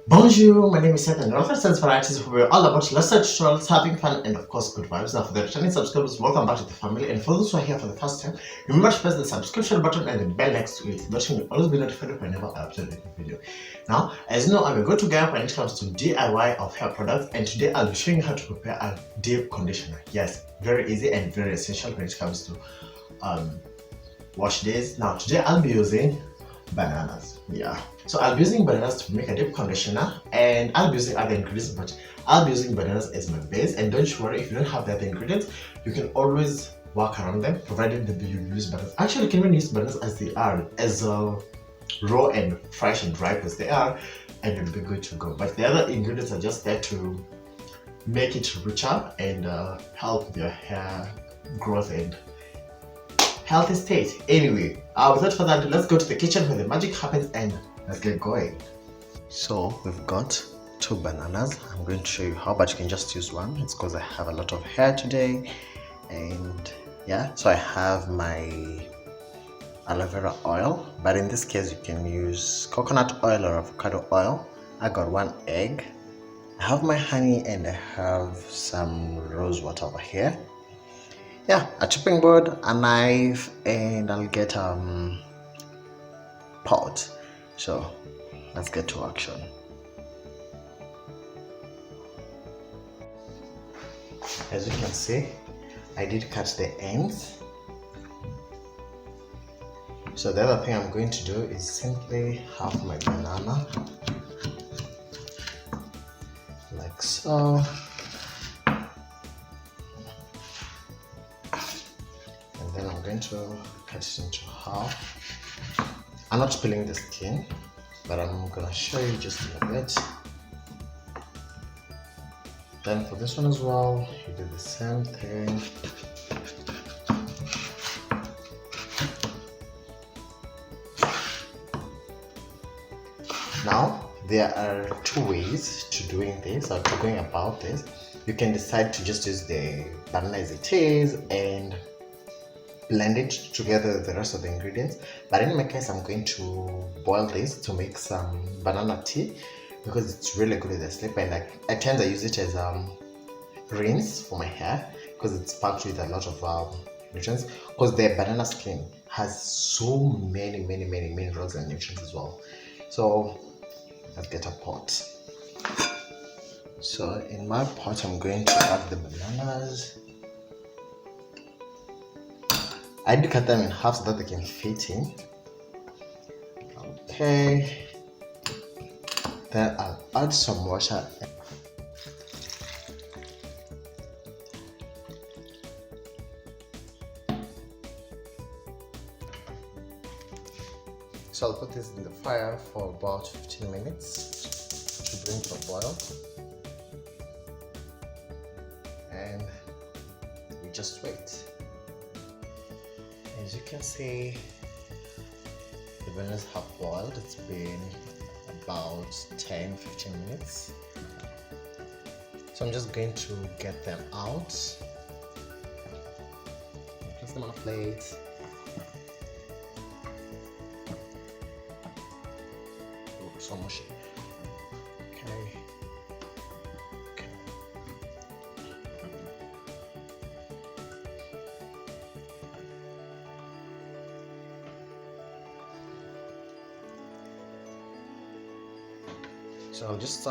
Bonjour, my name is Seth and Author Sense Varieties, where we're all about lifestyle tutorials, having fun, and of course good vibes. Now for the returning subscribers, welcome back to the family, and for those who are here for the first time, remember to press the subscription button and the bell next to it. That will always be notified whenever I upload a new video. Now, as you know, I'm a go-to guy when it comes to DIY of hair products, and today I'll be showing you how to prepare a deep conditioner. Yes, very easy and very essential when it comes to wash days. Now today I'll be using bananas. So I'll be using bananas to make a deep conditioner, and I'll be using other ingredients, but I'll be using bananas as my base. And don't worry, if you don't have the other ingredients, you can always work around them, provided that you use bananas. Actually, you can even use bananas as they are, as raw and fresh and ripe as they are, and you'll be good to go. But the other ingredients are just there to make it richer and help with your hair growth and healthy state. Anyway, without further ado, let's go to the kitchen where the magic happens and let's get going. So we've got 2 bananas. I'm going to show you how, but you can just use one. It's because I have a lot of hair today, and yeah, so I have my aloe vera oil, but in this case you can use coconut oil or avocado oil. I got 1 egg. I have my honey, and I have some rose water over here. Yeah, a chopping board, a knife, and I'll get pot. So let's get to action. As you can see, I did cut the ends. So the other thing I'm going to do is simply have my banana like so. Then I'm going to cut it into half. I'm not peeling the skin, but I'm gonna show you just a bit. Then for this one as well, you do the same thing. Now there are 2 ways to doing this, or to going about this. You can decide to just use the banana as it is and blend it together with the rest of the ingredients, but in my case I'm going to boil this to make some banana tea because it's really good with the sleep, and at times I use it as rinse for my hair because it's packed with a lot of nutrients, because the banana skin has so many minerals and nutrients as well. So let's get a pot. So in my pot I'm going to add the bananas. I did cut them in half so that they can fit in. Okay. Then I'll add some water. So I'll put this in the fire for about 15 minutes to bring to a boil. And we just wait. As you can see, the bananas have boiled. It's been about 10-15 minutes. So I'm just going to get them out. Place them on a plate. Oh, so mushy. Okay. So I'll just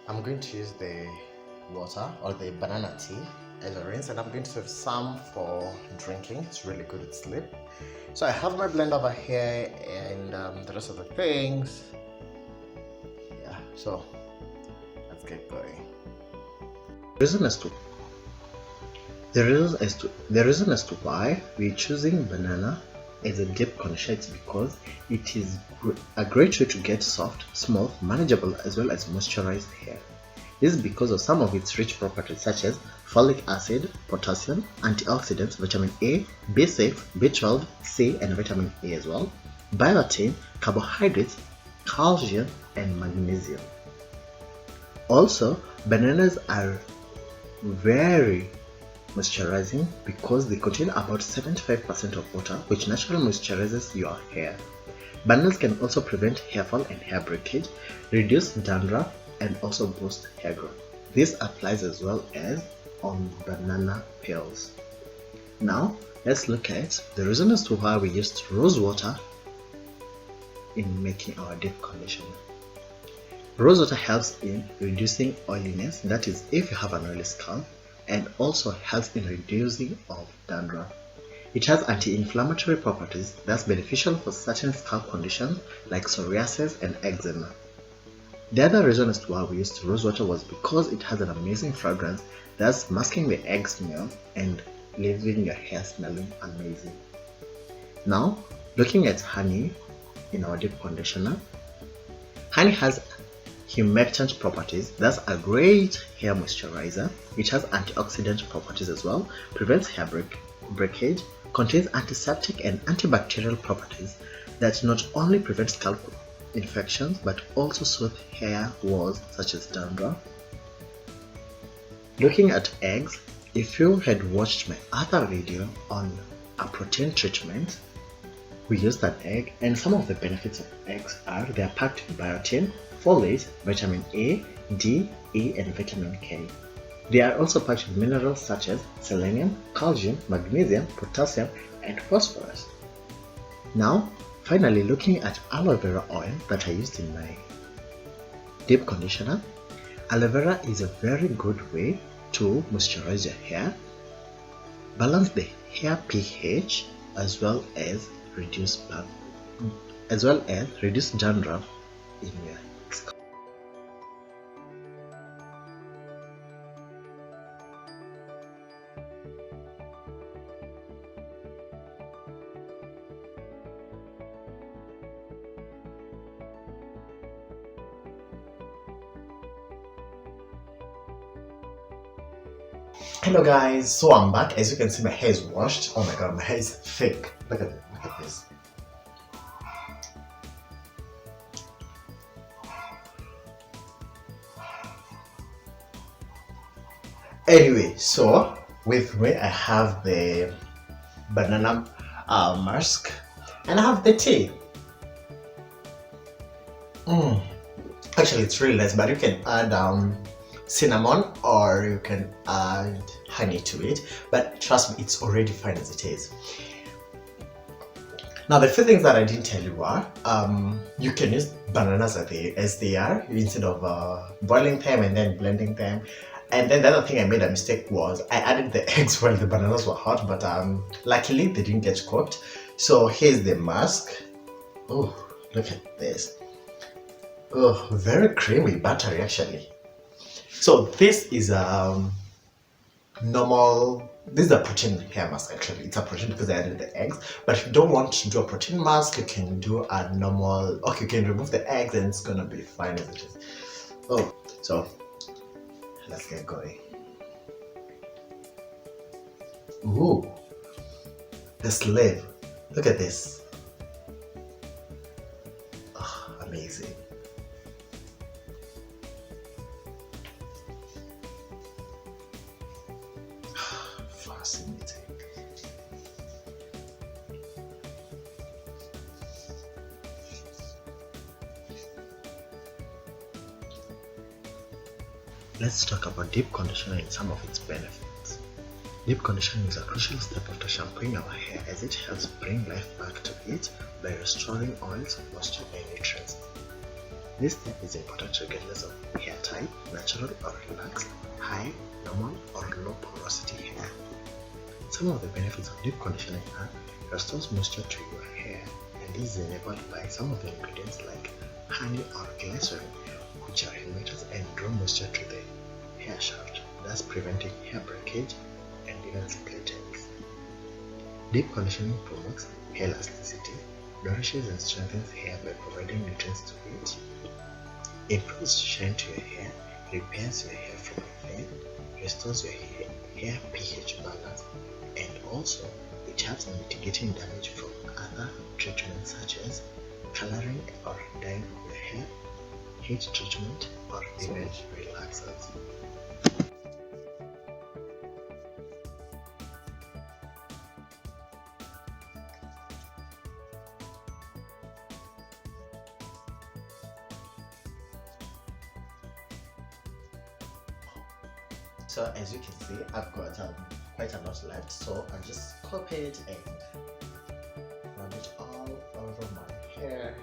I'm going to use the water or the banana tea as a rinse, and I'm going to save some for drinking. It's really good with sleep. So I have my blend over here and the rest of the things. Yeah, so let's get going. The reason as to why we're choosing banana as a deep conditioner is because it is a great way to get soft, smooth, manageable, as well as moisturized hair. This is because of some of its rich properties such as folic acid, potassium, antioxidants, vitamin A, B6, B12, C, and vitamin A as well, biotin, carbohydrates, calcium, and magnesium. Also, bananas are very moisturizing because they contain about 75% of water, which naturally moisturizes your hair. Bananas can also prevent hair fall and hair breakage, reduce dandruff, and also boost hair growth. This applies as well as on banana peels. Now, let's look at the reason as to why we used rose water in making our deep conditioner. Rose water helps in reducing oiliness, that is if you have an oily scalp, and also helps in reducing of dandruff. It has anti-inflammatory properties that's beneficial for certain scalp conditions like psoriasis and eczema. The other reason as to why we used rose water was because it has an amazing fragrance that's masking the egg smell and leaving your hair smelling amazing. Now, looking at honey in our deep conditioner, honey has humectant properties. That's a great hair moisturizer. It has antioxidant properties as well, prevents hair breakage, contains antiseptic and antibacterial properties that not only prevent scalp infections but also soothe hair woes such as dandruff. Looking at eggs, if you had watched my other video on a protein treatment, we used an egg, and some of the benefits of eggs are they are packed with biotin, folate, vitamin A, D, E, and vitamin K. They are also packed with minerals such as selenium, calcium, magnesium, potassium, and phosphorus. Now, finally, looking at aloe vera oil that I used in my deep conditioner, aloe vera is a very good way to moisturize your hair, balance the hair pH, as well as reduce dandruff in your scalp. Hello guys, so I'm back. As you can see, my hair is washed. Oh my god, my hair is thick. Look at this. Anyway, so with me I have the banana mask and I have the tea. Actually, it's really nice, but you can add cinnamon or you can add honey to it, but trust me, it's already fine as it is. Now, the few things that I didn't tell you are you can use bananas as they are instead of boiling them and then blending them. And then the other thing I made a mistake was I added the eggs while the bananas were hot, but luckily they didn't get cooked. So here's the mask. Oh, look at this. Oh, very creamy, buttery actually. So this is normal. This is a protein hair mask actually. It's a protein because I added the eggs. But if you don't want to do a protein mask, you can do a normal. Okay, you can remove the eggs and it's gonna be fine as it is. Oh, so let's get going. Ooh, the sleeve. Look at this. Oh, amazing. Fascinating. Let's talk about deep conditioning and some of its benefits. Deep conditioning is a crucial step after shampooing our hair as it helps bring life back to it by restoring oils, moisture, and nutrients. This step is important regardless of hair type, natural or relaxed, high, normal, or low porosity hair. Some of the benefits of deep conditioning are restores moisture to your hair, and this is enabled by some of the ingredients like honey or glycerin, which are humectants and draw moisture to the hair shaft, thus preventing hair breakage and even split ends. Deep conditioning promotes hair elasticity, nourishes and strengthens hair by providing nutrients to it, improves shine to your hair, repairs your hair from fade, restores your hair pH balance, and also it helps in mitigating damage from other treatments such as coloring or dyeing your hair, heat treatment, or even relaxers. So as you can see, I've got quite a lot left, so I'll just copy it and rub it all over my hair.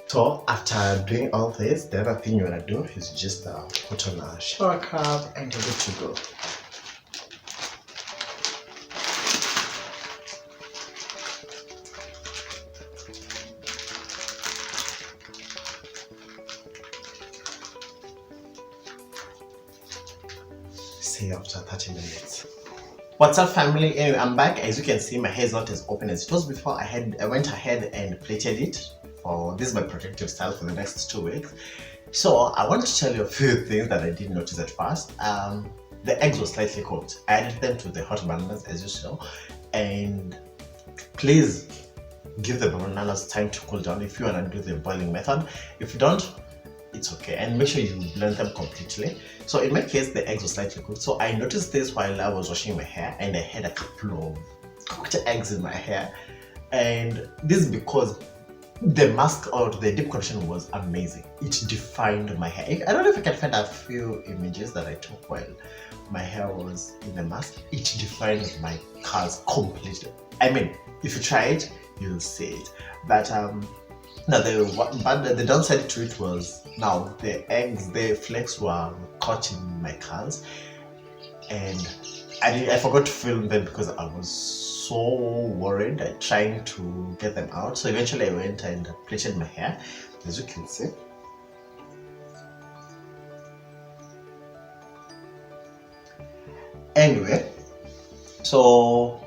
So after doing all this, the other thing you wanna do is just put on a shower cap and you're good to go. Say after 30 minutes. What's up, family? Anyway, I'm back. As you can see, my hair is not as open as it was before. I went ahead and plaited it. This is my protective style for the next 2 weeks. So I want to tell you a few things that I didn't notice at first. The eggs were slightly cooked. I added them to the hot bananas as usual, and please give the bananas time to cool down if you want to do the boiling method. If you don't, it's okay, and make sure you blend them completely. So in my case, the eggs were slightly cooked, so I noticed this while I was washing my hair, and I had a couple of cooked eggs in my hair. And this is because the mask or the deep condition was amazing. It defined my hair. I don't know if I can find a few images that I took while my hair was in the mask. It defined my curls completely. I mean, if you try it, you'll see it. But now the downside to it was, now the eggs, the flakes were caught in my curls, and I forgot to film them because I was so worried trying to get them out. So eventually I went and plaited my hair, as you can see. Anyway, so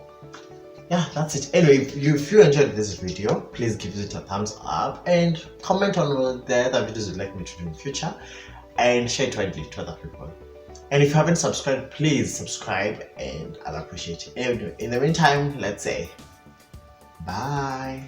yeah, that's it. Anyway, if you enjoyed this video, please give it a thumbs up and comment on the other videos you'd like me to do in the future, and share it widely to other people. And if you haven't subscribed, please subscribe, and I'll appreciate it. Anyway, in the meantime, let's say bye.